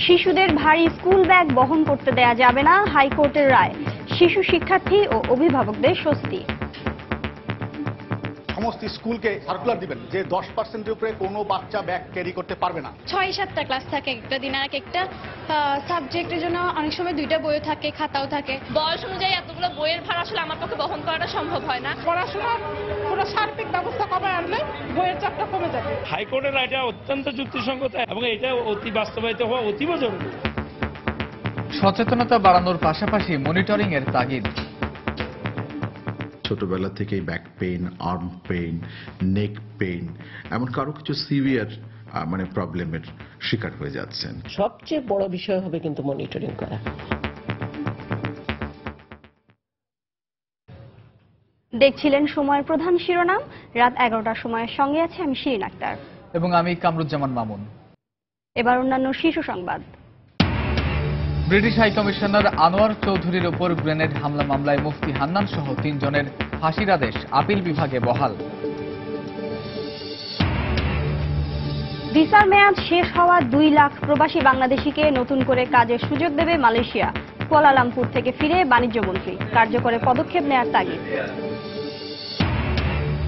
শিশুদের ভারী school bag বহন করতে দেয়া যাবে না, হাইকোর্টের রায়। শিশু শিক্ষার্থী ও অভিভাবকদের স্বস্তি। সমস্ত স্কুলকে সার্কুলার দিবেন যে 10%-এর উপরে কোনো বাচ্চা ব্যাগ ক্যারি করতে পারবে না। 6-7টা ক্লাস থাকে একটা দিন, আর একটা সাবজেক্টের জন্য অনেক সময় 2টা বইও থাকে, খাতাও থাকে। বয়স অনুযায়ী এতগুলো বইয়ের ভার আসলে আমার পক্ষে বহন করাটা সম্ভব হয় না। পড়াশোনার পুরো সার্বিক ব্যবস্থা কবে আনলে বইয়ের চাপটা কমে যাবে। হাইকোর্টের রায়টা অত্যন্ত যুক্তিসঙ্গত এবং এটা অতি বাস্তবায়িত হওয়া অতীব জরুরি। সচেতনতা বাড়ানোর পাশাপাশি মনিটরিং এর তাগিদ। ছোটবেলা থেকেই ব্যাক পেইন, আর্ম পেইন, নেক পেইন, এমন কারো কিছু সিভিয়ার প্রবলেমের শিকার হয়ে যাচ্ছেন। সবচেয়ে বড় বিষয় হবে কিন্তু মনিটরিং করা। দেখছিলেন সময়ের প্রধান শিরোনাম। রাত 11টার সময়ের সঙ্গে আছে আমি শিরিন আক্তার এবং আমি কামরুজ্জামান মামুন। এবার অন্যান্য শীর্ষ সংবাদ। ব্রিটিশ হাইকমিশনার আনোয়ার চৌধুরীর ওপর গ্রেনেড হামলা মামলায় মুফতি হান্নান সহ 3 জনের ফাঁসির আদেশ আপিল বিভাগে বহাল। ভিসার মেয়াদ শেষ হওয়া 2 লাখ প্রবাসী বাংলাদেশিকে নতুন করে কাজের সুযোগ দেবে মালয়েশিয়া। কুয়ালালামপুর থেকে ফিরে বাণিজ্যমন্ত্রী কার্যকরে পদক্ষেপ নেওয়ার তাগিদ।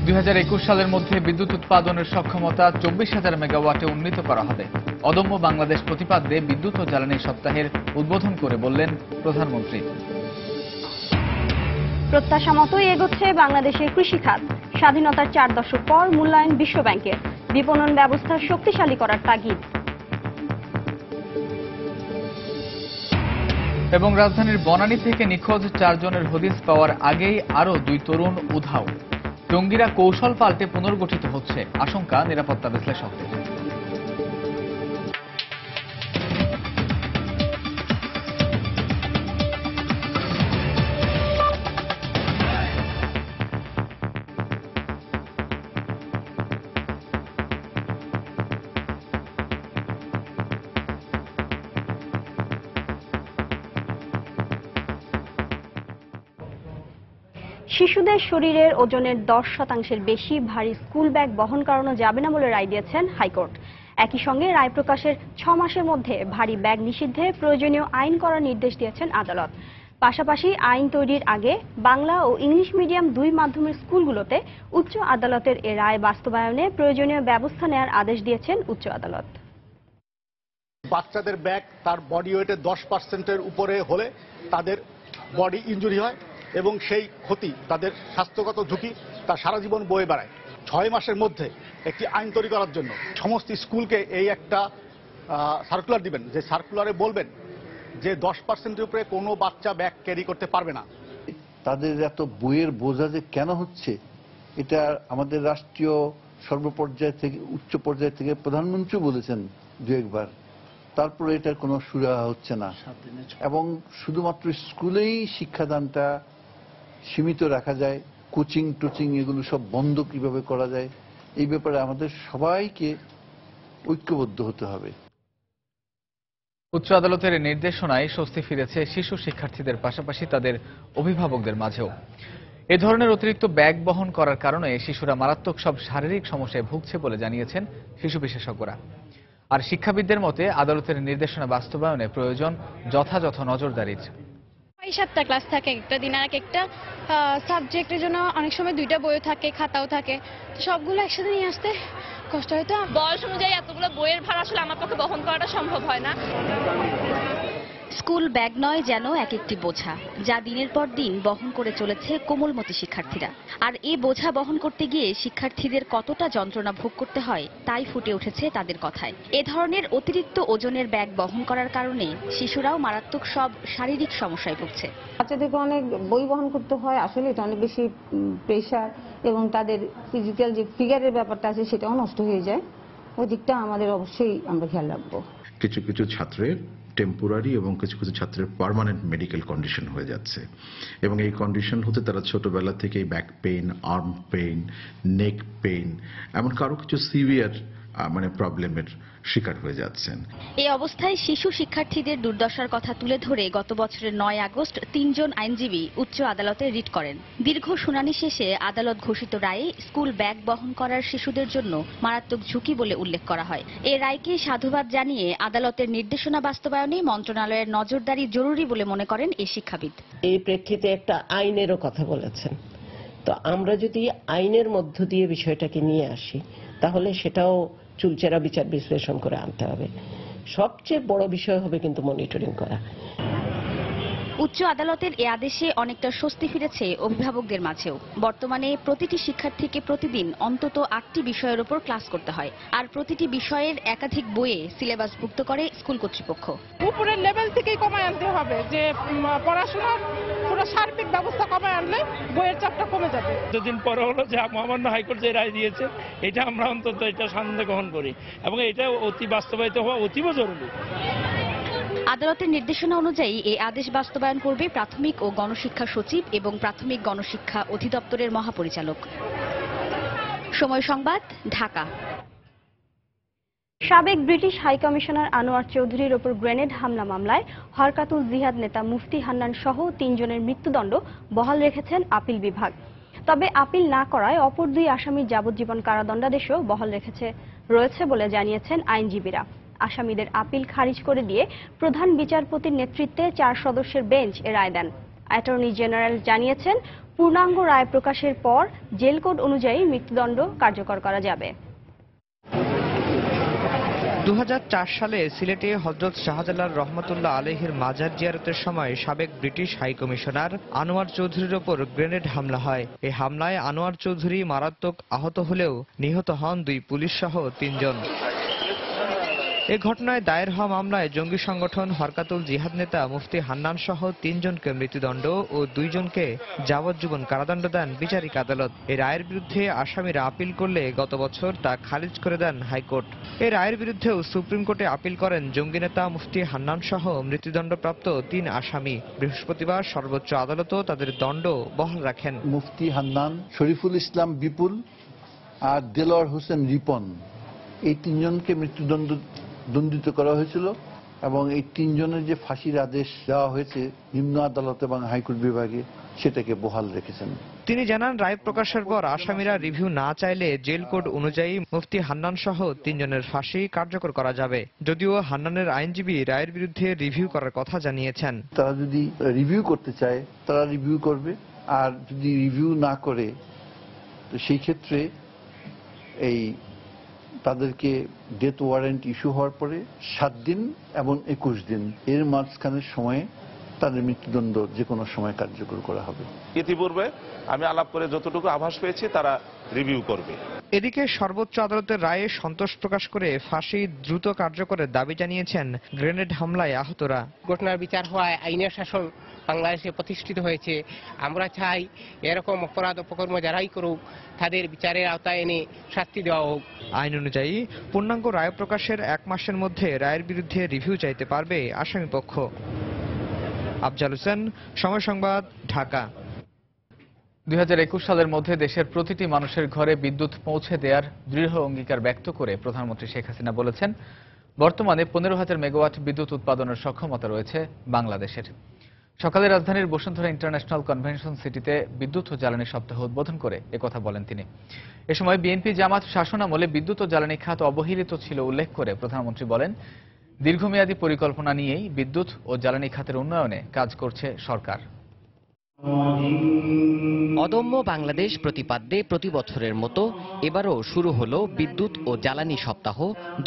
2021 সালের মধ্যে বিদ্যুৎ উৎপাদনের সক্ষমতা 24,000 মেগাওয়াটে উন্নীত করা হবে। অদম্য বাংলাদেশ প্রতিপাদ্যে বিদ্যুৎ ও জ্বালানি সপ্তাহের উদ্বোধন করে বললেন প্রধানমন্ত্রী। প্রত্যাশা মতোই এগোচ্ছে বাংলাদেশের কৃষিখাত। স্বাধীনতার 4 দশক পর মূল্যায়ন বিশ্বব্যাংকের। বিপণন ব্যবস্থা শক্তিশালী করার তাগিদ। এবং রাজধানীর বনানী থেকে নিখোঁজ 4 জনের হদিস পাওয়ার আগেই আরও 2 তরুণ উধাও। জঙ্গিরা কৌশল পাল্টে পুনর্গঠিত হচ্ছে, আশঙ্কা নিরাপত্তা বিশ্লেষকদের। শিশুদের শরীরের ওজনের 10% বেশি ভারী স্কুল ব্যাগ বহন করানো যাবে না বলে রায় দিয়েছেন হাইকোর্ট। একই সঙ্গে রায় প্রকাশের 6 মাসের মধ্যে ভারী ব্যাগ নিষিদ্ধে প্রয়োজনীয় আইন করার নির্দেশ দিয়েছেন আদালত। পাশাপাশি আইন তৈরির আগে বাংলা ও ইংলিশ মিডিয়াম 2 মাধ্যমের স্কুলগুলোতে উচ্চ আদালতের এ রায় বাস্তবায়নে প্রয়োজনীয় ব্যবস্থা নেওয়ার আদেশ দিয়েছেন উচ্চ আদালত। বাচ্চাদের ব্যাগ তার বডি ওয়েটের 10%-এর উপরে হলে তাদের বডি ইনজুরি হয় এবং সেই ক্ষতি, তাদের স্বাস্থ্যগত ঝুঁকি তা সারা জীবন বয়ে বেড়ায়। 6 মাসের মধ্যে একটি আইন তৈরি করার জন্য সমস্ত স্কুলকে এই একটা সার্কুলার দিবেন যে সার্কুলারে বলবেন যে 10%-এর উপরে কোনো বাচ্চা ব্যাগ ক্যারি করতে পারবে না। তাদের এত বইয়ের বোঝা যে কেন হচ্ছে, এটা আমাদের রাষ্ট্রীয় সর্বপর্যায় থেকে উচ্চ পর্যায় থেকে প্রধানমন্ত্রী বলেছেন 2-1 বার, তারপরে এটার কোনো সুরাহা হচ্ছে না। এবং শুধুমাত্র স্কুলেই শিক্ষাদানটা সীমিত রাখা যায়, কোচিং টোচিং এগুলো সব বন্ধ কিভাবে করা যায়, এই ব্যাপারে আমাদের সবাইকে ঐক্যবদ্ধ হতে হবে। উচ্চ আদালতের নির্দেশনায় স্বস্তি ফিরেছে শিশু শিক্ষার্থীদের পাশাপাশি তাদের অভিভাবকদের মাঝেও। এ ধরনের অতিরিক্ত ব্যাগ বহন করার কারণে শিশুরা মারাত্মক সব শারীরিক সমস্যায় ভুগছে বলে জানিয়েছেন শিশু বিশেষজ্ঞরা। আর শিক্ষাবিদদের মতে আদালতের নির্দেশনা বাস্তবায়নে প্রয়োজন যথাযথ নজরদারির। 6-7টা ক্লাস থাকে একটা দিন, আর একটা সাবজেক্টের জন্য অনেক সময় 2টা বইও থাকে, খাতাও থাকে। তো সবগুলো একসাথে নিয়ে আসতে কষ্ট হয়তো। বয়স অনুযায়ী এতগুলো বইয়ের ভার আসলে আমার পক্ষে বহন করাটা সম্ভব হয় না। স্কুল ব্যাগ নয় যেন এক একটি বোঝা, যা দিনের পর দিন বহন করে চলেছে কোমলমতি শিক্ষার্থীরা। আর এই বোঝা বহন করতে গিয়ে শিক্ষার্থীদের কতটা যন্ত্রণা ভোগ করতে হয় তাই ফুটে উঠেছে তাদের কথায়। এ ধরনের অতিরিক্ত ওজনের ব্যাগ বহন করার কারণে শিশুরাও মারাত্মক সব শারীরিক সমস্যায় ভুগছে। বাচ্চাদেরকে অনেক বই বহন করতে হয়, আসলে এটা অনেক বেশি প্রেশার এবং তাদের ফিজিক্যাল যে ফিগারের ব্যাপারটা আছে সেটাও নষ্ট হয়ে যায়। ওই দিকটা আমাদের অবশ্যই আমরা খেয়াল রাখবো। কিছু কিছু ছাত্রের টেম্পোরারি এবং কিছু কিছু ছাত্রের পার্মানেন্ট মেডিকেল কন্ডিশন হয়ে যাচ্ছে এবং এই কন্ডিশন হতে তারা ছোটবেলা থেকেই ব্যাক পেইন, আর্ম পেইন, নেক পেইন, এমন কারো কিছু সিভিয়ার প্রবলেমের শিকার হয়ে যাচ্ছেন। এই অবস্থায় শিশু শিক্ষার্থীদের দুর্দশার কথা তুলে ধরে গত বছরের 9 আগস্ট 3 জন আইনজীবী উচ্চ আদালতে রিট করেন। দীর্ঘ শুনানি শেষে আদালত ঘোষিত রায়ে স্কুল ব্যাগ বহন করার শিশুদের জন্য মারাত্মক ঝুঁকি বলে উল্লেখ করা হয়। এই রায়কে সাধুবাদ জানিয়ে আদালতের নির্দেশনা বাস্তবায়নে মন্ত্রণালয়ের নজরদারি জরুরি বলে মনে করেন এই শিক্ষাবিদ। এই প্রেক্ষিতে একটা আইনেরও কথা বলেছেন। তো আমরা যদি আইনের মধ্য দিয়ে বিষয়টাকে নিয়ে আসি তাহলে সেটাও চুলচেরা বিচার বিশ্লেষণ করে আনতে হবে। সবচেয়ে বড় বিষয় হবে কিন্তু মনিটরিং করা। উচ্চ আদালতের এ আদেশে অনেকটা স্বস্তি ফিরেছে অভিভাবকদের মাঝেও। বর্তমানে প্রতিটি শিক্ষার্থীকে প্রতিদিন অন্তত 8টি বিষয়ের উপর ক্লাস করতে হয়, আর প্রতিটি বিষয়ের একাধিক বইয়ে সিলেবাসভুক্ত করে স্কুল কর্তৃপক্ষ। উপরের লেভেল থেকেই কমায় আনতে হবে, যে পড়াশোনার পুরো সার্বিক ব্যবস্থা কমায় আনলে বইয়ের চাপটা কমে যাবে। দুদিন পরে হলো যে মহামান্য হাইকোর্ট যে রায় দিয়েছে, এটা আমরা অন্তত এটা সানন্দে গ্রহণ করি এবং এটা অতি বাস্তবায়িত হওয়া অতীব জরুরি। আদালতের নির্দেশনা অনুযায়ী এই আদেশ বাস্তবায়ন করবে প্রাথমিক ও গণশিক্ষা সচিব এবং প্রাথমিক গণশিক্ষা অধিদপ্তরের মহাপরিচালক। সময় সংবাদ, ঢাকা। সাবেক ব্রিটিশ হাইকমিশনার আনোয়ার চৌধুরীর ওপর গ্রেনেড হামলা মামলায় হরকাতুল জিহাদ নেতা মুফতি হান্নান সহ 3 জনের মৃত্যুদণ্ড বহাল রেখেছেন আপিল বিভাগ। তবে আপিল না করায় অপর 2 আসামির যাবজ্জীবন কারাদণ্ডাদেশও বহাল রয়েছে বলে জানিয়েছেন আইনজীবীরা। আসামিদের আপিল খারিজ করে দিয়ে প্রধান বিচারপতির নেতৃত্বে 4 সদস্যের বেঞ্চ এ রায় দেন। অ্যাটর্নি জেনারেল জানিয়েছেন, পূর্ণাঙ্গ রায় প্রকাশের পর জেল কোড অনুযায়ী মৃত্যুদণ্ড কার্যকর করা যাবে। 2004 সালে সিলেটে হযরত শাহজালাল রহমতুল্লাহ আলাইহির মাজার জিয়ারতের সময় সাবেক ব্রিটিশ হাইকমিশনার আনোয়ার চৌধুরীর ওপর গ্রেনেড হামলা হয়। এই হামলায় আনোয়ার চৌধুরী মারাত্মক আহত হলেও নিহত হন 2 পুলিশ সহ 3 জন। এ ঘটনায় দায়ের হওয়া মামলায় জঙ্গি সংগঠন হরকাতুল জিহাদ নেতা মুফতি হান্নান সহ 3 জনকে মৃত্যুদণ্ড ও 2 জনকে যাবজ্জীবন কারাদণ্ড দেন বিচারিক আদালত। এই রায়ের বিরুদ্ধে আসামিরা আপিল করলে গত বছর তা খারিজ করে দেন হাইকোর্ট। এই রায়ের বিরুদ্ধেও সুপ্রিম কোর্টে আপিল করেন জঙ্গি নেতা মুফতি হান্নান সহ মৃত্যুদণ্ডপ্রাপ্ত 3 আসামি। বৃহস্পতিবার সর্বোচ্চ আদালতও তাদের দণ্ড বহাল রাখেন। মুফতি হান্নান, শরীফুল ইসলাম বিপুল আর দেলোয়ার হোসেন রিপন, এই 3 জনকে মৃত্যুদণ্ডিত করা হয়েছিল এবং এই 3 জনের যে ফাঁসির আদেশ দেওয়া হয়েছে নিম্ন আদালত এবং হাইকোর্ট বিভাগে, সেটাকে বহাল রেখেছেন। তিনি জানান, রায় প্রকাশের পর আসামিরা রিভিউ না চাইলে জেল কোড অনুযায়ী মুফতি হান্নান সহ 3 জনের ফাঁসি কার্যকর করা যাবে। যদিও হান্নানের আইনজীবী রায়ের বিরুদ্ধে রিভিউ করার কথা জানিয়েছেন। তারা যদি রিভিউ করতে চায় তারা রিভিউ করবে, আর যদি রিভিউ না করে তো সেই ক্ষেত্রে এই তাদেরকে ডেথ ওয়ারেন্ট ইস্যু হওয়ার পরে 7 দিন এবং 21 দিন এর মাঝখানের সময়ে তাদের মৃত্যুদণ্ড যে কোনো সময় কার্যকর করা হবে। ইতিপূর্বে আমি আলাপ করে যতটুকু আভাস পেয়েছি তারা রিভিউ করবে। এদিকে সর্বোচ্চ আদালতের রায়ে সন্তোষ প্রকাশ করে ফাঁসি দ্রুত কার্যকরের দাবি জানিয়েছেন গ্রেনেড হামলায় আহতরা। ঘটনার বিচার হওয়ায় আইনের শাসন বাংলাদেশে প্রতিষ্ঠিত হয়েছে। আমরা চাই এরকম অপরাধ অপকর্ম যারাই করুক তাদের বিচারের আওতায় এনে শাস্তি দেওয়া হোক। আইন অনুযায়ী পূর্ণাঙ্গ রায় প্রকাশের 1 মাসের মধ্যে রায়ের বিরুদ্ধে রিভিউ চাইতে পারবে আসামিপক্ষ। আফজাল হোসেন, সময় সংবাদ, ঢাকা। 2021 সালের মধ্যে দেশের প্রতিটি মানুষের ঘরে বিদ্যুৎ পৌঁছে দেওয়ার দৃঢ় অঙ্গীকার ব্যক্ত করে প্রধানমন্ত্রী শেখ হাসিনা বলেছেন, বর্তমানে 15,000 মেগাওয়াট বিদ্যুৎ উৎপাদনের সক্ষমতা রয়েছে বাংলাদেশের। সকালে রাজধানীর বসুন্ধরা ইন্টারন্যাশনাল কনভেনশন সিটিতে বিদ্যুৎ ও জ্বালানি সপ্তাহ উদ্বোধন করে একথা বলেন তিনি। এ সময় বিএনপি জামাত শাসনামলে বিদ্যুৎ ও জ্বালানি খাত অবহেলিত ছিল উল্লেখ করে প্রধানমন্ত্রী বলেন, দীর্ঘমেয়াদী পরিকল্পনা নিয়েই বিদ্যুৎ ও জ্বালানি খাতের উন্নয়নে কাজ করছে সরকার। অদম্য বাংলাদেশ প্রতিপাদ্যে প্রতি বছরের মতো এবারও শুরু হলো বিদ্যুৎ ও জ্বালানি সপ্তাহ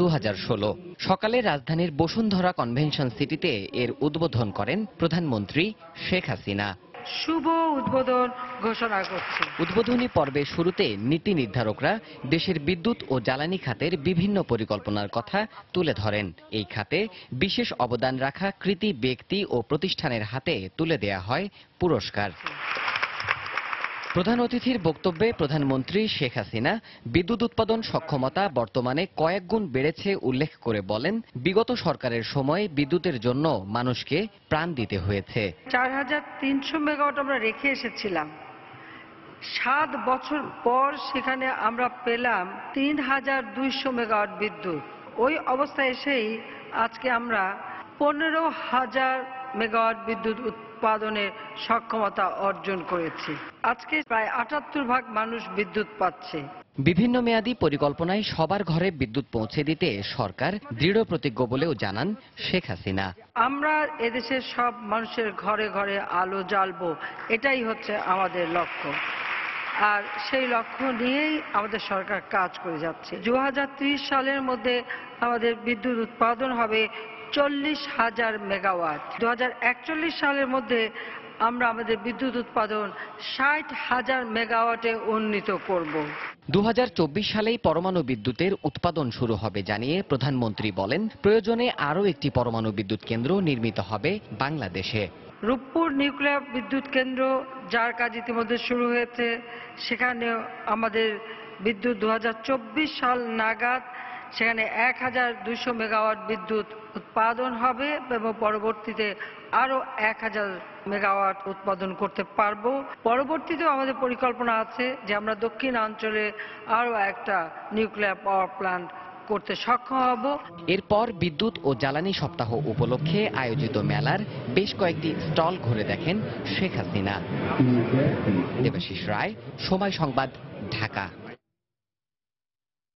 2016। সকালে রাজধানীর বসুন্ধরা কনভেনশন সিটিতে এর উদ্বোধন করেন প্রধানমন্ত্রী শেখ হাসিনা। শুভ উদ্বোধন ঘোষণা করছি। উদ্বোধনী পর্বের শুরুতে নীতি নির্ধারকরা দেশের বিদ্যুৎ ও জ্বালানি খাতের বিভিন্ন পরিকল্পনার কথা তুলে ধরেন। এই খাতে বিশেষ অবদান রাখা কৃতি ব্যক্তি ও প্রতিষ্ঠানের হাতে তুলে দেয়া হয় পুরস্কার। প্রধান অতিথির বক্তব্যে প্রধানমন্ত্রী শেখ হাসিনা বিদ্যুৎ উৎপাদন সক্ষমতা বর্তমানে কয়েক গুণ বেড়েছে উল্লেখ করে বলেন, বিগত সরকারের সময় বিদ্যুতের জন্য মানুষকে প্রাণ দিতে হয়েছে। 4300 মেগাওয়াট আমরা রেখে এসেছিলাম। 7 বছর পর সেখানে আমরা পেলাম 3200 মেগাওয়াট বিদ্যুৎ। ওই অবস্থায় এসেই আজকে আমরা 15,000 মেগাওয়াট বিদ্যুৎ উৎপাদনের সক্ষমতা অর্জন করেছি। আজকে প্রায় 78% মানুষ বিদ্যুৎ পাচ্ছে। বিভিন্ন মেয়াদী পরিকল্পনায় সবার ঘরে বিদ্যুৎ পৌঁছে দিতে সরকার দৃঢ় প্রতিজ্ঞ বলেও জানান শেখ হাসিনা। আমরা এদেশের সব মানুষের ঘরে ঘরে আলো জ্বালবো, এটাই হচ্ছে আমাদের লক্ষ্য। আর সেই লক্ষ্য নিয়েই আমাদের সরকার কাজ করে যাচ্ছে। 2030 সালের মধ্যে আমাদের বিদ্যুৎ উৎপাদন হবে 40,000 মেগাওয়াট। 2041 সালের মধ্যে আমরা আমাদের বিদ্যুৎ উৎপাদন 60,000 মেগাওয়াটে উন্নীত করব। 2024 সালেই পরমাণু বিদ্যুতের উৎপাদন শুরু হবে জানিয়ে প্রধানমন্ত্রী বলেন, প্রয়োজনে আরও একটি পরমাণু বিদ্যুৎ কেন্দ্র নির্মিত হবে বাংলাদেশে। রূপপুর নিউক্লিয়ার বিদ্যুৎ কেন্দ্র, যার কাজ ইতিমধ্যে শুরু হয়েছে, সেখানে আমাদের বিদ্যুৎ 2024 সাল নাগাদ সেখানে 1,200 মেগাওয়াট বিদ্যুৎ উৎপাদন হবে এবং পরবর্তীতে আরো 1,000 মেগাওয়াট উৎপাদন করতে পারবো। পরবর্তীতেও আমাদের পরিকল্পনা আছে যে আমরা দক্ষিণাঞ্চলে আরো একটা নিউক্লিয়ার পাওয়ার প্ল্যান্ট করতে সক্ষম হব। এরপর বিদ্যুৎ ও জ্বালানি সপ্তাহ উপলক্ষে আয়োজিত মেলার বেশ কয়েকটি স্টল ঘুরে দেখেন শেখ হাসিনা। দেবাশিস রায়, সময় সংবাদ, ঢাকা।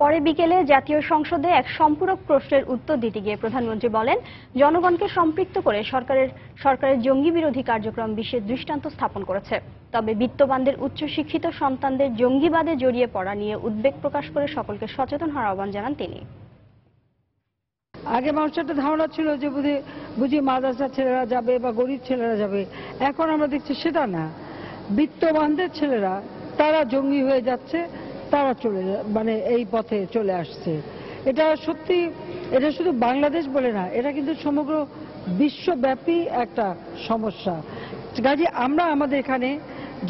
পরে বিকেলে জাতীয় সংসদে এক সম্পূরক প্রশ্নের উত্তর দিতে গিয়ে প্রধানমন্ত্রী বলেন, জনগণকে সম্পৃক্ত করে সরকারের জঙ্গি বিরোধী কার্যক্রম বিশ্বের দৃষ্টান্ত স্থাপন করেছে। তবে বিত্তবানদের উচ্চশিক্ষিত সন্তানদের জঙ্গিবাদে জড়িয়ে পড়া নিয়ে উদ্বেগ প্রকাশ করে সকলকে সচেতন হওয়ার আহ্বান জানান তিনি। আগে মানুষের একটা ধারণা ছিল যে বুঝি মাদ্রাসার ছেলেরা যাবে বা গরিব ছেলেরা যাবে, এখন আমরা দেখছি সেটা না। বিত্তবানদের ছেলেরা তারা জঙ্গি হয়ে যাচ্ছে, তারা এই পথে চলে আসছে। এটা সত্যি, এটা শুধু বাংলাদেশ বলে না, এটা কিন্তু সমগ্র বিশ্বব্যাপী একটা সমস্যা। কাজে আমরা আমাদের এখানে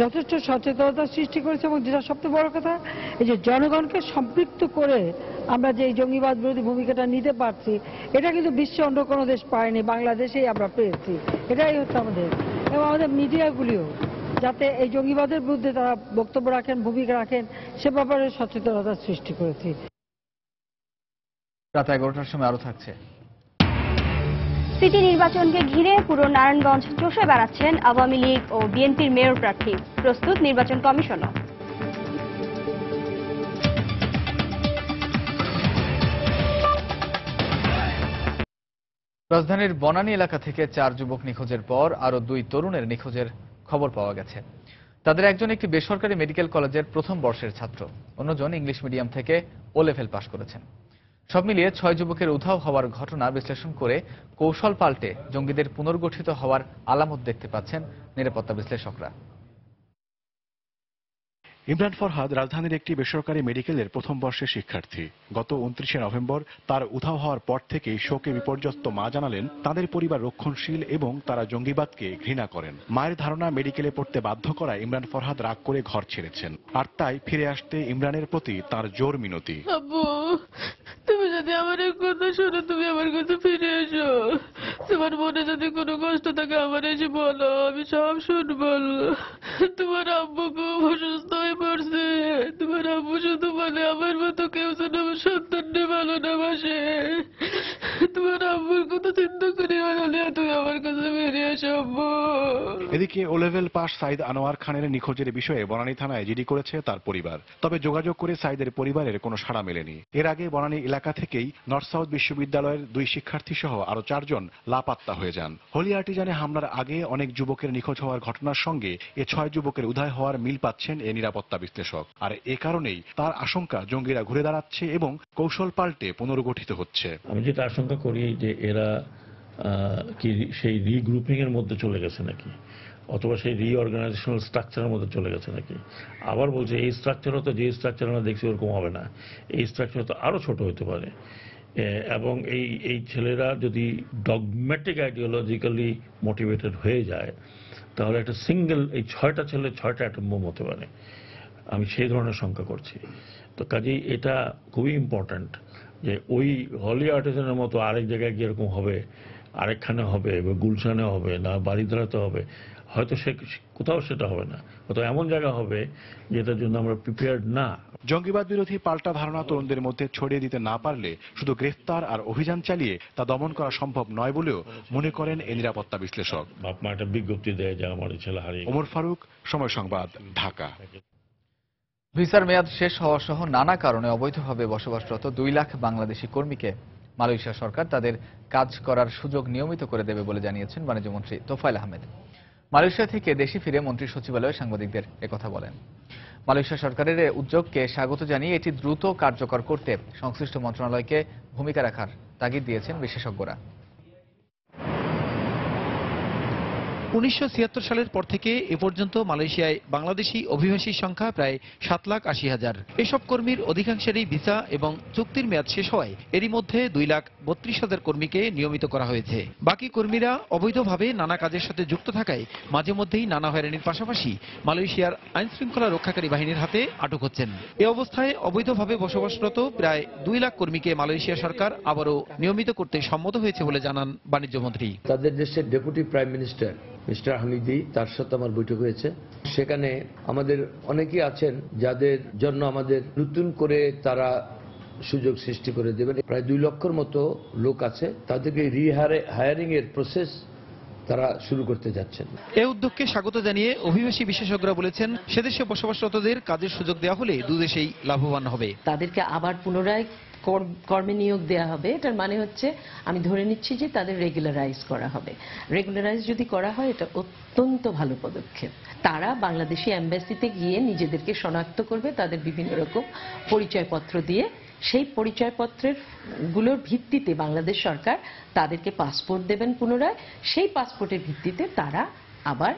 যথেষ্ট সচেতনতা সৃষ্টি করেছি এবং যেটা সবচেয়ে বড় কথা, এই যে জনগণকে সম্পৃক্ত করে আমরা যে এই জঙ্গিবাদ বিরোধী ভূমিকাটা নিতে পারছি, এটা কিন্তু বিশ্বে অন্য কোনো দেশ পায়নি, বাংলাদেশেই আমরা পেয়েছি। এটাই হচ্ছে আমাদের, এবং আমাদের মিডিয়াগুলিও যাতে এই জঙ্গিবাদের বিরুদ্ধে তারা বক্তব্য রাখেন, ভূমিকা রাখেন, সে ব্যাপারে সচেতনতা সৃষ্টি করেছি। রাত 11টার সময় আরো থাকছে। সিটি নির্বাচনকে ঘিরে পুরো নারায়ণগঞ্জ চষে বেড়াচ্ছেন আওয়ামী লীগ ও বিএনপির মেয়র প্রার্থী। প্রস্তুত নির্বাচন কমিশনও। রাজধানীর বনানী এলাকা থেকে 4 যুবক নিখোঁজের পর আরো 2 তরুণের নিখোঁজের খবর পাওয়া গেছে। তাদের একজন একটি বেসরকারি মেডিকেল কলেজের প্রথম বর্ষের ছাত্র, অন্যজন ইংলিশ মিডিয়াম থেকে ও লেভেল পাশ করেছেন। সব মিলিয়ে 6 যুবকের উধাও হওয়ার ঘটনা বিশ্লেষণ করে কৌশল পাল্টে জঙ্গিদের পুনর্গঠিত হওয়ার আলামত দেখতে পাচ্ছেন নিরাপত্তা বিশ্লেষকরা। ইমরান ফরহাদ রাজধানীর একটি বেসরকারি মেডিকেলের প্রথম বর্ষের শিক্ষার্থী। গত 29শে নভেম্বর তার উধাও হওয়ার পর থেকেই শোকে বিপর্যস্ত মা জানালেন, তাদের পরিবার রক্ষণশীল এবং তারা জঙ্গিবাদকে ঘৃণা করেন। মায়ের ধারণা মেডিকেলে পড়তে বাধ্য করায় ইমরান ফরহাদ রাগ করে ঘর ছেড়েছেন, আর তাই ফিরে আসতে ইমরানের প্রতি তার জোর মিনতি। আব্বু, তুমি যদি আমার এই কথা শোনো, তুমি আমার কাছে ফিরে এসো। তোমার মনে যদি কোনো কষ্ট থাকে আমার এসে বলো, আমি সব শুনবো। তোমার আব্বু খুব অসুস্থ হয়ে পড়ছে। তোমার আব্বু শুধু বলে আমার মতো কেউ যেন আমার সন্তানকে ভালো না বাসে। তোমার আব্বুর কথা চিন্তা করে হলে তুমি আমার কাছে ফিরে এসো আব্বু। এদিকে ও লেভেল পাশ সাইদ আনোয়ার খানের নিখোঁজের বিষয়ে বনানী থানায় জিডি করেছে তার পরিবার। তবে যোগাযোগ করে সাইদের পরিবারের কোনো সাড়া মেলেনি। এর আগে বনানী এলাকা থেকেই নর্থ সাউথ বিশ্ববিদ্যালয়ের 2 শিক্ষার্থী সহ আরো 4 জন লাপাত্তা হয়ে যান। হোলি আর্টিজানে হামলার আগে অনেক যুবকের নিখোঁজ হওয়ার ঘটনার সঙ্গে এ 6 যুবকের উধাও হওয়ার মিল পাচ্ছেন এ নিরাপত্তা বিশ্লেষক। আর এ কারণেই তার আশঙ্কা জঙ্গিরা ঘুরে দাঁড়াচ্ছে এবং কৌশল পাল্টে পুনর্গঠিত হচ্ছে। আমি যেটা আশঙ্কা করি যে এরা কি সেই রিগ্রুপিং এর মধ্যে চলে গেছে নাকি, অথবা সেই রিঅর্গানাইজেশনাল স্ট্রাকচারের মধ্যে চলে গেছে নাকি। আবার বলছে এই স্ট্রাকচার হতো, যে স্ট্রাকচার আমরা দেখছি ওরকম হবে না, এই স্ট্রাকচার হয়তো আরো ছোট হতে পারে। এবং এই ছেলেরা যদি ডগম্যাটিক আইডিওলজিক্যালি মোটিভেটেড হয়ে যায়, তাহলে একটা সিঙ্গেল এই 6টা ছেলে 6টা অ্যাটম বোম হতে পারে। আমি সেই ধরনের শঙ্কা করছি। তো কাজেই এটা খুবই ইম্পর্ট্যান্ট যে ওই হলি আর্টিজানের মতো আরেক জায়গায় কি এরকম হবে, আরেকখানে হবে বা গুলশানে হবে না বারিধারাতে হবে, হয়তো সে কোথাও সেটা হবে না, হয়তো এমন জায়গা হবে যেটার জন্য আমরা প্রিপেয়ার্ড না। জঙ্গিবাদ বিরোধী পাল্টা ধারণা তরুণদের মধ্যে ছড়িয়ে দিতে না পারলে শুধু গ্রেফতার আর অভিযান চালিয়ে তা দমন করা সম্ভব নয় বলেও মনে করেন এই নিরাপত্তা বিশ্লেষক। বাপ মা একটা বিজ্ঞপ্তি দেয় যে আমার ছেলে হারিয়ে। ওমর ফারুক, সময় সংবাদ, ঢাকা। ভিসার মেয়াদ শেষ হওয়া সহ নানা কারণে অবৈধভাবে বসবাসরত 2 লাখ বাংলাদেশি কর্মীকে মালয়েশিয়া সরকার তাদের কাজ করার সুযোগ নিয়মিত করে দেবে বলে জানিয়েছেন বাণিজ্যমন্ত্রী তোফায়েল আহমেদ। মালয়েশিয়া থেকে দেশে ফিরে মন্ত্রী সচিবালয়ে সাংবাদিকদের একথা বলেন। মালয়েশিয়া সরকারের এই উদ্যোগকে স্বাগত জানিয়ে এটি দ্রুত কার্যকর করতে সংশ্লিষ্ট মন্ত্রণালয়কে ভূমিকা রাখার তাগিদ দিয়েছেন বিশেষজ্ঞরা। 1976 সালের পর থেকে এ পর্যন্ত মালয়েশিয়ায় বাংলাদেশি অভিবাসীর সংখ্যা প্রায় 7,80,000। এসব কর্মীর অধিকাংশেরই ভিসা এবং চুক্তির মেয়াদ শেষ হওয়ায় এরই মধ্যে 2,32,000 কর্মীকে নিয়মিত করা হয়েছে। বাকি কর্মীরা অবৈধভাবে নানা কাজের সাথে যুক্ত থাকায় মাঝে মধ্যেই নানা হয়রানির পাশাপাশি মালয়েশিয়ার আইন শৃঙ্খলা রক্ষাকারী বাহিনীর হাতে আটক হচ্ছেন। এ অবস্থায় অবৈধভাবে বসবাসরত প্রায় 2 লাখ কর্মীকে মালয়েশিয়া সরকার আবারও নিয়মিত করতে সম্মত হয়েছে বলে জানান বাণিজ্যমন্ত্রী। তাদের দেশের deputy prime minister mister Hamidi, তার সাথে আমার বৈঠক হয়েছে। সেখানে আমাদের অনেকেই আছেন যাদের জন্য আমাদের নতুন করে তারা সুযোগ সৃষ্টি করে দেবেন। প্রায় 2 লক্ষের মতো লোক আছে, তাদেরকে রিহায়ারিং এর প্রসেস তারা শুরু করতে যাচ্ছেন। এই উদ্যোগকে স্বাগত জানিয়ে অভিবাসী বিশেষজ্ঞরা বলেছেন, সেদেশে বসবাসরতদের কাজের সুযোগ দেওয়া হলে দুদেশেই লাভবান হবে। তাদেরকে আবার পুনরায় কর্মে নিয়োগ দেওয়া হবে। এটার মানে হচ্ছে আমি ধরে নিচ্ছি যে তাদের রেগুলারাইজ করা হবে। রেগুলারাইজ যদি করা হয় এটা অত্যন্ত ভালো পদক্ষেপ। তারা বাংলাদেশি এম্বাসিতে গিয়ে নিজেদেরকে শনাক্ত করবে তাদের বিভিন্ন রকম পরিচয়পত্র দিয়ে। সেই পরিচয়পত্রের গুলোর ভিত্তিতে বাংলাদেশ সরকার তাদেরকে পাসপোর্ট দেবেন পুনরায়। সেই পাসপোর্টের ভিত্তিতে তারা আবার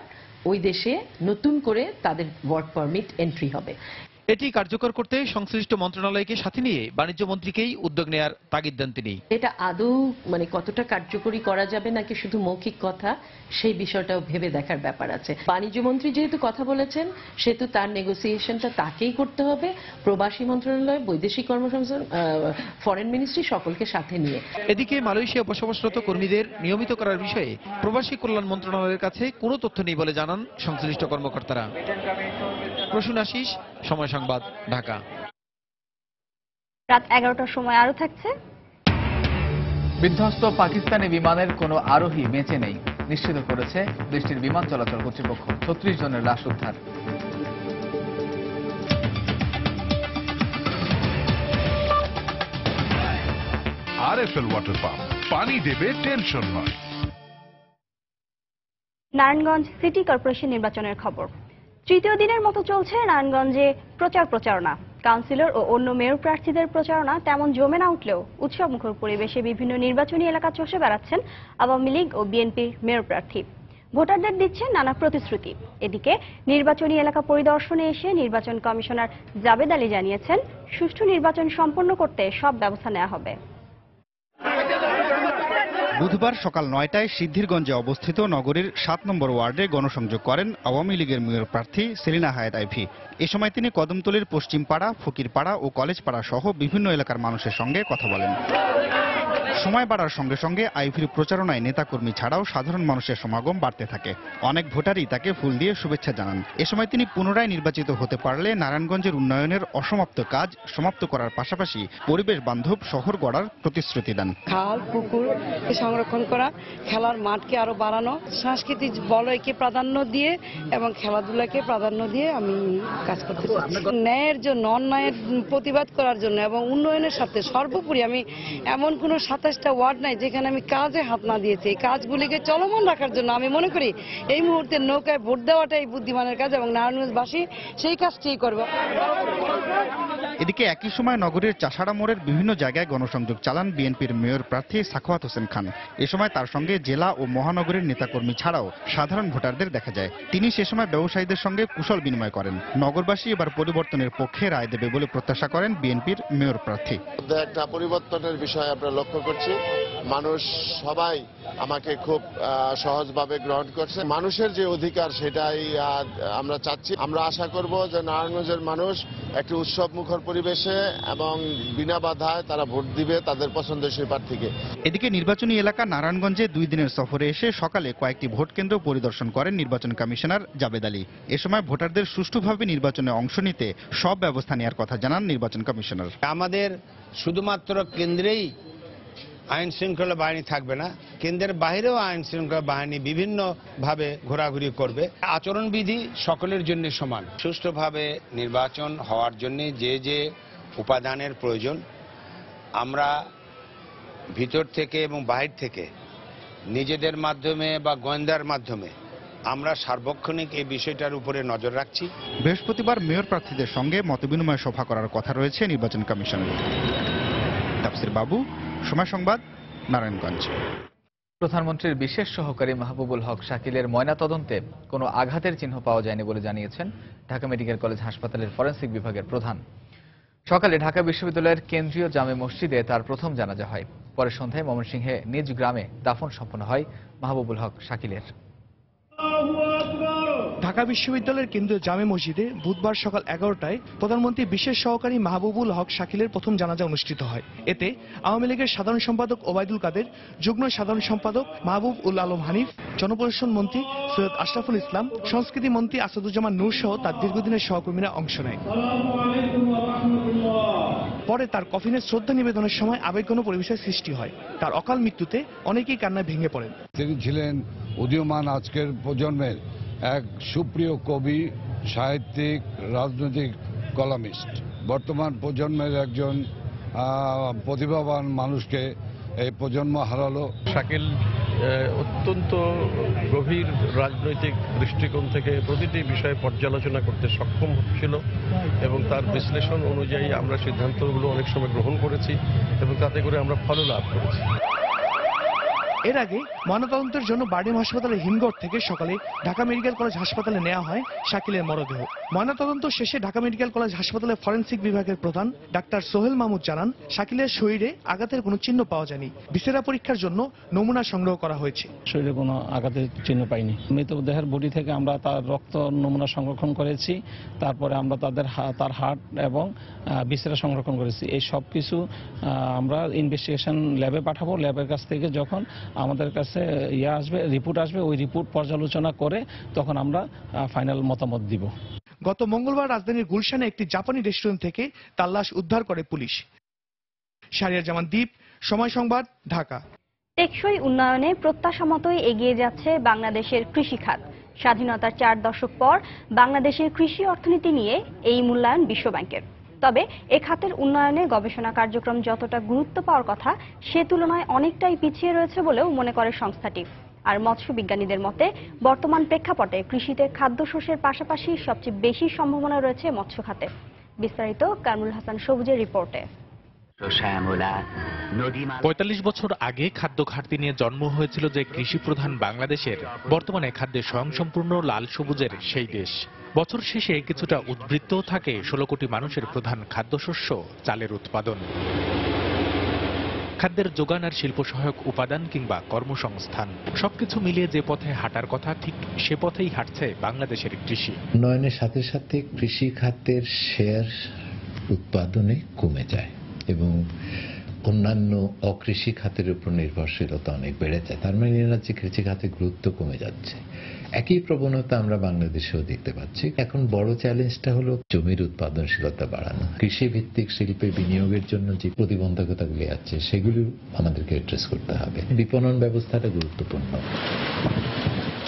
ওই দেশে নতুন করে তাদের ওয়ার্ক পারমিট এন্ট্রি হবে। এটি কার্যকর করতে সংশ্লিষ্ট মন্ত্রণালয়কে সাথে নিয়ে বাণিজ্য মন্ত্রীকেই উদ্যোগ নেয়ার তাগিদ দেন তিনি। এটা আদৌ কতটা কার্যকরী করা যাবে নাকি শুধু মৌখিক কথা, সেই বিষয়টাও ভেবে দেখার ব্যাপার আছে। বাণিজ্য মন্ত্রী যেহেতু কথা বলেছেন সেহেতু তার নেগোসিয়েশনটা তাকেই করতে হবে, প্রবাসী মন্ত্রণালয়, বৈদেশিক কর্মসংস্থান, ফরেন মিনিস্ট্রি সকলকে সাথে নিয়ে। এদিকে মালয়েশিয়া বসবাসরত কর্মীদের নিয়মিত করার বিষয়ে প্রবাসী কল্যাণ মন্ত্রণালয়ের কাছে কোনো তথ্য নেই বলে জানান সংশ্লিষ্ট কর্মকর্তারা। প্রসূন আশিস, সময় সংবাদ, ঢাকা। রাত 11টার সময় আরো থাকছে। বিধ্বস্ত পাকিস্তানি বিমানের কোনো আরোহী বেঁচে নেই নিশ্চিত করেছে দেশটির বিমান চলাচল কর্তৃপক্ষ। 36 জনের লাশ উদ্ধার। আরএফএল ওয়াটার পাম্প, পানি দেবে টেনশন নয়। নারায়ণগঞ্জ সিটি কর্পোরেশন নির্বাচনের খবর। তৃতীয় দিনের মতো চলছে নারায়ণগঞ্জে প্রচারণা। কাউন্সিলর ও অন্য মেয়র প্রার্থীদের প্রচারণা তেমন জমে না উঠলেও উৎসবমুখর পরিবেশে বিভিন্ন নির্বাচনী এলাকা চষে বেড়াচ্ছেন আওয়ামী লীগ ও বিএনপির মেয়র প্রার্থী। ভোটারদের দিচ্ছেন নানা প্রতিশ্রুতি। এদিকে নির্বাচনী এলাকা পরিদর্শনে এসে নির্বাচন কমিশনার জাবেদ আলী জানিয়েছেন, সুষ্ঠু নির্বাচন সম্পন্ন করতে সব ব্যবস্থা নেওয়া হবে। বুধবার সকাল 9টায় সিদ্ধিরগঞ্জে অবস্থিত নগরীর 7 নম্বর ওয়ার্ডে গণসংযোগ করেন আওয়ামী লীগের মেয়র প্রার্থী সেলিনা হায়াত আইভী। এ সময় তিনি কদমতলীর পশ্চিমপাড়া, ফকিরপাড়া ও কলেজপাড়া সহ বিভিন্ন এলাকার মানুষের সঙ্গে কথা বলেন। সময় বাড়ার সঙ্গে সঙ্গে আইভীর প্রচারণায় নেতাকর্মী ছাড়াও সাধারণ মানুষের সমাগম বাড়তে থাকে। অনেক ভোটারই তাকে ফুল দিয়ে শুভেচ্ছা জানান। এ সময় তিনি পুনরায় নির্বাচিত হতে পারলে নারায়ণগঞ্জের উন্নয়নের অসমাপ্ত কাজ সমাপ্ত করার পাশাপাশি পরিবেশ বান্ধব শহর গড়ার প্রতিশ্রুতি দেন। খাল পুকুরকে সংরক্ষণ করা, খেলার মাঠকে আরো বাড়ানো, সাংস্কৃতিক বলয়কে প্রাধান্য দিয়ে এবং খেলাধুলাকে প্রাধান্য দিয়ে আমি কাজ করতে চাই। ন্যায়ের জন্য, অন্যায়ের প্রতিবাদ করার জন্য এবং উন্নয়নের সাথে সর্বোপরি আমি এমন কোনো 27টা ওয়ার্ড নাই যেখানে আমি কাজে হাত না দিয়েছি। এই কাজগুলিকে চলমান রাখার জন্য আমি মনে করি এই মুহূর্তে নৌকায় ভোট দেওয়াটাই বুদ্ধিমানের কাজ এবং নারায়ণগঞ্জবাসী সেই কাজটিই করবে। এদিকে একই সময় নগরীর চাষাড়া মোড়ের বিভিন্ন জায়গায় গণসংযোগ চালান বিএনপির মেয়র প্রার্থী সাখাওয়াত হোসেন খান। এ সময় তার সঙ্গে জেলা ও মহানগরীর নেতাকর্মী ছাড়াও সাধারণ ভোটারদের দেখা যায়। তিনি সে সময় ব্যবসায়ীদের সঙ্গে কুশল বিনিময় করেন। নগরবাসী এবার পরিবর্তনের পক্ষে রায় দেবে বলে প্রত্যাশা করেন বিএনপির মেয়র প্রার্থী। একটা পরিবর্তনের বিষয় আমরা লক্ষ্য করছি। করছি। মানুষ সবাই আমাকে খুব সহজভাবে গ্রহণ করছে। মানুষের যে অধিকার সেটাই আমরা চাচ্ছি। আমরা আশা করব যে নারায়ণগঞ্জের মানুষ একটি উৎসব মুখর পরিবেশে এবং বিনা বাধায় তারা ভোট দিবে তাদের পছন্দের সেই প্রার্থীকে। এদিকে নির্বাচনী এলাকা নারায়ণগঞ্জে 2 দিনের সফরে এসে সকালে কয়েকটি ভোট কেন্দ্র পরিদর্শন করেন নির্বাচন কমিশনার জাবেদ আলী। এ সময় ভোটারদের সুষ্ঠুভাবে নির্বাচনে অংশ নিতে সব ব্যবস্থা নেওয়ার কথা জানান নির্বাচন কমিশনার। আমাদের শুধুমাত্র কেন্দ্রেই আইন শৃঙ্খলা বাহিনী থাকবে না, কেন্দ্রের বাইরেও আইন শৃঙ্খলা বাহিনী বিভিন্নভাবে ঘোরাঘুরি করবে। আচরণবিধি সকলের জন্য সমান। সুষ্ঠুভাবে নির্বাচন হওয়ার জন্য যে যে উপাদানের প্রয়োজন আমরা ভিতর থেকে এবং বাহির থেকে নিজেদের মাধ্যমে বা গোয়েন্দার মাধ্যমে আমরা সার্বক্ষণিক এই বিষয়টার উপরে নজর রাখছি। বৃহস্পতিবার মেয়র প্রার্থীদের সঙ্গে মতবিনিময় সভা করার কথা রয়েছে নির্বাচন কমিশনের। তাফসির বাবু, সময় সংবাদ, নারায়ণগঞ্জ। প্রধানমন্ত্রীর বিশেষ সহকারী মাহবুবুল হক শাকিলের ময়নাতদন্তে কোনো আঘাতের চিহ্ন পাওয়া যায়নি বলে জানিয়েছেন ঢাকা মেডিকেল কলেজ হাসপাতালের ফরেনসিক বিভাগের প্রধান। সকালে ঢাকা বিশ্ববিদ্যালয়ের কেন্দ্রীয় জামে মসজিদে তার প্রথম জানাজা হয়। পরে সন্ধ্যায় ময়মনসিংহে নিজ গ্রামে দাফন সম্পন্ন হয় মাহবুবুল হক শাকিলের। ঢাকা বিশ্ববিদ্যালয়ের কেন্দ্রীয় জামে মসজিদে বুধবার সকাল 11টায় প্রধানমন্ত্রী বিশেষ সহকারী মাহবুবুল হক শাকিলের প্রথম জানাজা অনুষ্ঠিত হয়। এতে আওয়ামী লীগের সাধারণ সম্পাদক ওবায়দুল কাদের, যুগ্ম সাধারণ সম্পাদক মাহবুব উল আলম হানিফ, জনপ্রশাসন মন্ত্রী সৈয়দ আশরাফুল ইসলাম, সংস্কৃতি মন্ত্রী আসাদুজ্জামান নূর সহ তার দীর্ঘদিনের সহকর্মীরা অংশ নেয়। পরে তার কফিনে শ্রদ্ধা নিবেদনের সময় আবেগঘন পরিবেশের সৃষ্টি হয়। তার অকাল মৃত্যুতে অনেকেই কান্নায় ভেঙে পড়েন। তিনি ছিলেন উদীয়মান আজকের প্রজন্মের এক সুপ্রিয় কবি, সাহিত্যিক, রাজনৈতিক কলামিস্ট। বর্তমান প্রজন্মের একজন প্রতিভাবান মানুষকে এই প্রজন্ম হারালো। শাকিল অত্যন্ত গভীর রাজনৈতিক দৃষ্টিকোণ থেকে প্রতিটি বিষয়ে পর্যালোচনা করতে সক্ষম ছিল এবং তার বিশ্লেষণ অনুযায়ী আমরা সিদ্ধান্তগুলো অনেক সময় গ্রহণ করেছি এবং তাতে করে আমরা ফলও লাভ করেছি। এর আগে ময়নাতদন্তের জন্য বারডেম হাসপাতালের হিমঘর থেকে সকালে ঢাকা মেডিকেল কলেজ হাসপাতালে নেওয়া হয় শাকিলের মরদেহ। ময়নাতদন্ত শেষে ঢাকা মেডিকেল কলেজ হাসপাতালের ফরেনসিক বিভাগের প্রধান ডাক্তার সোহেল মাহমুদ জানান, শাকিলের শরীরে আঘাতের কোনো চিহ্ন পাওয়া যায়নি। ভিসেরা পরীক্ষার জন্য নমুনা সংগ্রহ করা হয়েছে। শরীরে কোনো আঘাতের চিহ্ন পাইনি। মৃতদেহের বডি থেকে আমরা তার রক্ত নমুনা সংরক্ষণ করেছি, তারপরে আমরা তার হার্ট এবং ভিসেরা সংরক্ষণ করেছি। এই সব কিছু আমরা ইনভেস্টিগেশন ল্যাবে পাঠাবো। ল্যাবের কাছ থেকে যখন আমাদের কাছে রিপোর্ট আসবে, ওই রিপোর্ট পর্যালোচনা করে তখন আমরা ফাইনাল মতামত দিব। গত মঙ্গলবার রাজধানীর গুলশানে একটি জাপানি রেস্টুরেন্ট থেকে তার লাশ উদ্ধার করে পুলিশ। শাহরিয়ার জামান দ্বীপ, সময় সংবাদ, ঢাকা। টেকসই উন্নয়নে প্রত্যাশা মতোই এগিয়ে যাচ্ছে বাংলাদেশের কৃষি খাত। স্বাধীনতার 4 দশক পর বাংলাদেশের কৃষি অর্থনীতি নিয়ে এই মূল্যায়ন বিশ্বব্যাংকের। তবে এ খাতের উন্নয়নে গবেষণা কার্যক্রম যতটা গুরুত্ব পাওয়ার কথা সে তুলনায় অনেকটাই পিছিয়ে রয়েছে বলেও মনে করে সংস্থাটি। আর মৎস্য বিজ্ঞানীদের মতে বর্তমান প্রেক্ষাপটে কৃষিতে খাদ্যশস্যের পাশাপাশি সবচেয়ে বেশি সম্ভাবনা রয়েছে মৎস্য খাতে। বিস্তারিত কামরুল হাসান সবুজের রিপোর্টে। ৪৫ বছর আগে খাদ্য ঘাটতি নিয়ে জন্ম হয়েছিল যে কৃষি প্রধান বাংলাদেশের, বর্তমানে খাদ্যে স্বয়ংসম্পূর্ণ লাল সবুজের সেই দেশ। বছর শেষে কিছুটা উদ্বৃত্ত থাকে 16 কোটি মানুষের প্রধান খাদ্যশস্য চালের উৎপাদন। খাদ্যের যোগান আর শিল্প সহায়ক উপাদান কিংবা কর্মসংস্থান সবকিছু মিলিয়ে যে পথে হাঁটার কথা ঠিক সে পথেই হাঁটছে বাংলাদেশের কৃষি। উন্নয়নের সাথে সাথে কৃষি খাতের শেয়ার উৎপাদনে কমে যায় এবং অন্যান্য অকৃষি খাতের উপর নির্ভরশীলতা অনেক বেড়ে যায়। তার মানে যে কৃষি খাতের গুরুত্ব কমে যাচ্ছে। একই প্রবণতা আমরা বাংলাদেশেও দেখতে পাচ্ছি। এখন বড় চ্যালেঞ্জটা হলো জমির উৎপাদনশীলতা বাড়ানো। কৃষি ভিত্তিক শিল্পে বিনিয়োগের জন্য যে প্রতিবন্ধকতাগুলি আছে সেগুলি আমাদেরকে অ্যাড্রেস করতে হবে। বিপণন ব্যবস্থাটা গুরুত্বপূর্ণ।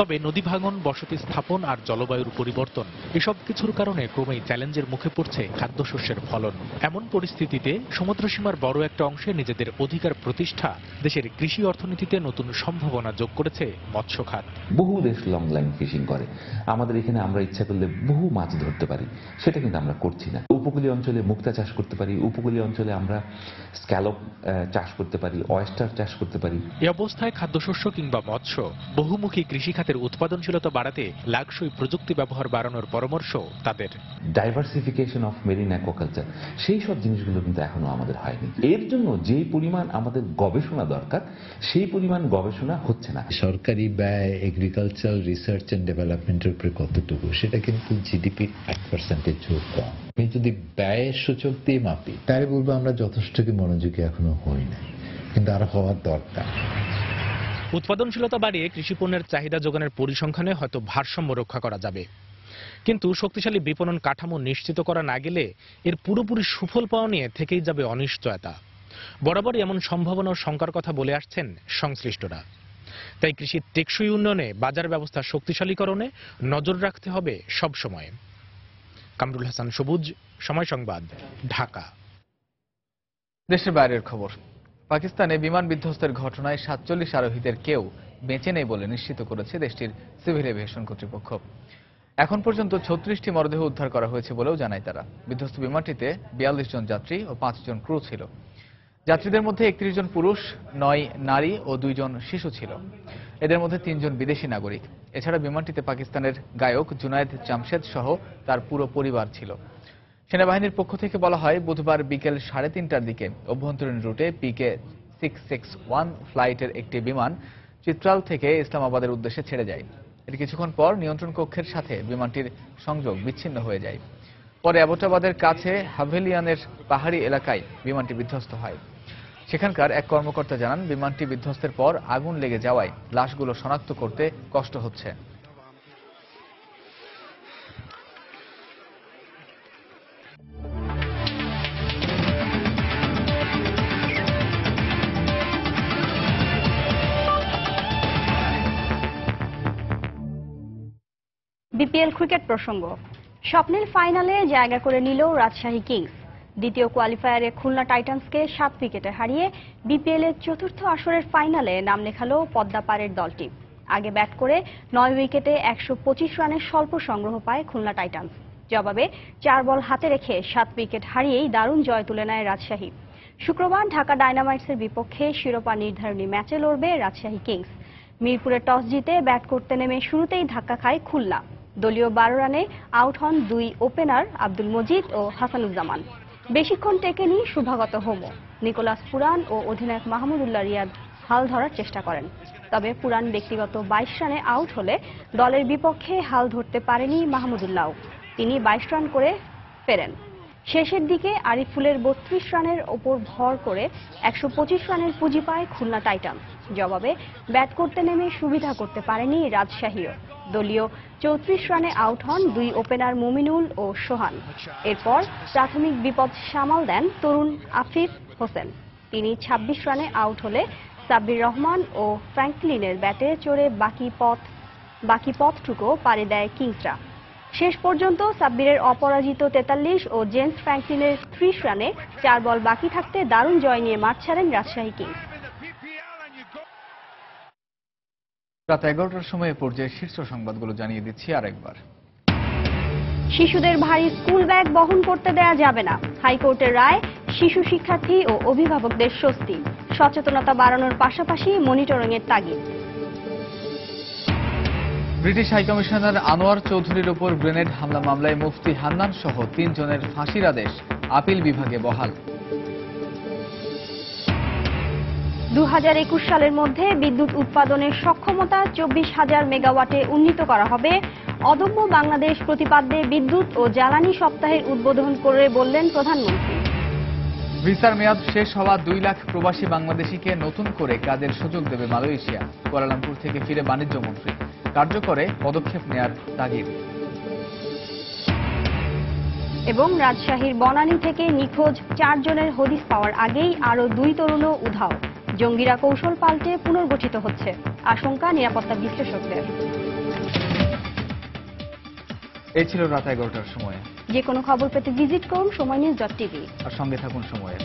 তবে নদী ভাঙন, বসতি স্থাপন আর জলবায়ুর পরিবর্তন এসব কিছুর কারণে ক্রমেই চ্যালেঞ্জের মুখে পড়ছে খাদ্যশস্যের ফলন। এমন পরিস্থিতিতে সমুদ্রসীমার বড় একটা অংশে নিজেদের অধিকার প্রতিষ্ঠা দেশের কৃষি অর্থনীতিতে নতুন সম্ভাবনা যোগ করেছে মৎস্য খাত। বহু দেশ লং লাইন ফিশিং করে। আমাদের এখানে আমরা ইচ্ছা করলে বহু মাছ ধরতে পারি, সেটা কিন্তু আমরা করছি না। উপকূলীয় অঞ্চলে মুক্তা চাষ করতে পারি, উপকূলীয় অঞ্চলে আমরা স্ক্যালপ চাষ করতে পারি, অয়েস্টার চাষ করতে পারি। এই অবস্থায় খাদ্যশস্য কিংবা মৎস্য বহুমুখী কৃষি খাতের উৎপাদনশীলতা বাড়াতে লাগসই প্রযুক্তি ব্যবহার বাড়ানোর পরামর্শ তাদের। ডাইভার্সিফিকেশন অফ মেরিন অ্যাকোয়াকালচার, সেই সব জিনিসগুলো কিন্তু এখনো আমাদের হয়নি। এর জন্য যেই পরিমাণ আমাদের গবেষণা দরকার সেই পরিমাণ গবেষণা হচ্ছে না। সরকারি ব্যয় এগ্রিকালচারাল রিসার্চ এন্ড ডেভেলপমেন্টের উপরে কতটুকু, সেটা কিন্তু জিডিপির 8% খুব কম। আমি যদি ব্যয়ের সূচক দিয়ে মাপি তাই বলবো আমরা যথেষ্ট কি মনোযোগী এখনো হই না, কিন্তু আরো হওয়ার দরকার। উৎপাদনশীলতা বাড়িয়ে কৃষিপণ্যের চাহিদা যোগানের পরিসংখ্যানে হয়তো ভারসাম্য রক্ষা করা যাবে, কিন্তু শক্তিশালী বিপণন কাঠামো নিশ্চিত করা না গেলে এর পুরোপুরি সুফল পাওয়া নিয়ে থেকেই যাবে অনিশ্চয়তা। বরাবরই এমন সম্ভাবনা ও শঙ্কার কথা বলে আসছেন সংশ্লিষ্টরা। তাই কৃষির টেকসই উন্নয়নে বাজার ব্যবস্থা শক্তিশালীকরণে নজর রাখতে হবে সব সময়। কামরুল হাসান সবুজ, সময় সংবাদ, ঢাকা। দেশের বাইরের খবর। পাকিস্তানে বিমান বিধ্বস্তের ঘটনায় 47 আরোহীদের কেউ বেঁচে নেই বলে নিশ্চিত করেছে দেশটির সিভিল এভিয়েশন কর্তৃপক্ষ। এখন পর্যন্ত 36টি মরদেহ উদ্ধার করা হয়েছে বলেও জানায় তারা। বিধ্বস্ত বিমানটিতে 42 জন যাত্রী ও 5 জন ক্রু ছিল। যাত্রীদের মধ্যে 31 জন পুরুষ, 9 নারী ও 2 জন শিশু ছিল। এদের মধ্যে 3 জন বিদেশি নাগরিক। এছাড়া বিমানটিতে পাকিস্তানের গায়ক জুনায়েদ জামশেদ সহ তার পুরো পরিবার ছিল। সেনাবাহিনীর পক্ষ থেকে বলা হয়, বুধবার বিকেল 3:30টার দিকে অভ্যন্তরীণ রুটে PK-661 ফ্লাইটের একটি বিমান চিত্রাল থেকে ইসলামাবাদের উদ্দেশ্যে ছেড়ে যায়। এর কিছুক্ষণ পর নিয়ন্ত্রণ কক্ষের সাথে বিমানটির সংযোগ বিচ্ছিন্ন হয়ে যায়। পরে অ্যাবোটাবাদের কাছে হাভেলিয়ানের পাহাড়ি এলাকায় বিমানটি বিধ্বস্ত হয়। সেখানকার এক কর্মকর্তা জানান, বিমানটি বিধ্বস্তের পর আগুন লেগে যাওয়ায় লাশগুলো শনাক্ত করতে কষ্ট হচ্ছে। বিপিএল ক্রিকেট প্রসঙ্গ। স্বপ্নের ফাইনালে জায়গা করে নিল রাজশাহী কিংস। দ্বিতীয় কোয়ালিফায়ারে খুলনা টাইটান্সকে 7 উইকেটে হারিয়ে বিপিএল এর চতুর্থ আসরের ফাইনালে নাম লেখালো পদ্মাপাড়ের দলটি। আগে ব্যাট করে 9 উইকেটে 125 রানের স্বল্প সংগ্রহ পায় খুলনা টাইটান্স। জবাবে 4 বল হাতে রেখে 7 উইকেট হারিয়েই দারুণ জয় তুলে নেয় রাজশাহী। শুক্রবার ঢাকা ডায়নামাইটসের বিপক্ষে শিরোপা নির্ধারণী ম্যাচে লড়বে রাজশাহী কিংস। মিরপুরে টস জিতে ব্যাট করতে নেমে শুরুতেই ধাক্কা খায় খুলনা। দলীয় 12 রানে আউট হন 2 ওপেনার আব্দুল মজিদ ও হাসানুজ্জামান। বেশিক্ষণ টেকেনি শুভাগত হোমো। নিকোলাস পুরান ও অধিনায়ক মাহমুদুল্লাহ রিয়াদ হাল ধরার চেষ্টা করেন, তবে পুরান ব্যক্তিগত 22 রানে আউট হলে দলের বিপক্ষে হাল ধরতে পারেনি মাহমুদুল্লাহ। তিনি 22 রান করে ফেরেন। শেষের দিকে আরিফুলের 32 রানের ওপর ভর করে 125 রানের পুঁজি পায় খুলনা টাইটান্স। জবাবে ব্যাট করতে নেমে সুবিধা করতে পারেনি রাজশাহীও। দলীয় 34 রানে আউট হন 2 ওপেনার মুমিনুল ও সোহান। এরপর প্রাথমিক বিপদ সামাল দেন তরুণ আফিফ হোসেন। তিনি 26 রানে আউট হলে সাব্বির রহমান ও ফ্র্যাঙ্কলিনের ব্যাটে চড়ে বাকি পথটুকু পাড়ি দেয় কিংসরা। শেষ পর্যন্ত সাব্বিরের অপরাজিত 43 ও জেমস ফ্র্যাঙ্কলিনের 30 রানে 4 বল বাকি থাকতে দারুণ জয় নিয়ে মাঠ ছাড়েন রাজশাহী কিংস। রাত 11টার সময় পর্যায়ে শীর্ষ সংবাদগুলো জানিয়ে দিচ্ছি আরেকবার। শিশুদের ভারী স্কুল ব্যাগ বহন করতে দেয়া যাবে না। হাইকোর্টের রায়, শিশু শিক্ষার্থী ও অভিভাবকদের স্বস্তি। সচেতনতা বাড়ানোর পাশাপাশি মনিটরিংয়ের তাগিদ। ব্রিটিশ হাইকমিশনার আনোয়ার চৌধুরীর উপর গ্রেনেড হামলা মামলায় মুফতি হান্নান সহ 3 জনের ফাঁসির আদেশ আপিল বিভাগে বহাল। 2021 সালের মধ্যে বিদ্যুৎ উৎপাদনের সক্ষমতা 24,000 মেগাওয়াটে উন্নীত করা হবে। অদম্য বাংলাদেশ প্রতিপাদ্যে বিদ্যুৎ ও জ্বালানি সপ্তাহের উদ্বোধন করে বললেন প্রধানমন্ত্রী। ভিসার মেয়াদ শেষ হওয়া 2 লাখ প্রবাসী বাংলাদেশিকে নতুন করে কাজের সুযোগ দেবে মালয়েশিয়া। কুয়ালালামপুর থেকে ফিরে বাণিজ্য মন্ত্রী। কার্যকরে পদক্ষেপ নেয়ার তাগিদ। এবং রাজশাহীর বনানী থেকে নিখোঁজ 4 জনের হদিস পাওয়ার আগেই আরো 2 তরুণও উধাও। জঙ্গিরা কৌশল পাল্টে পুনর্গঠিত হচ্ছে, আশঙ্কা নিরাপত্তা বিশ্লেষকদের। এই ছিল রাত 11টার সময়। যে কোনো খবর পেতে ভিজিট করুন সময়নিউজ.টিভি আর সঙ্গে থাকুন সময়ের।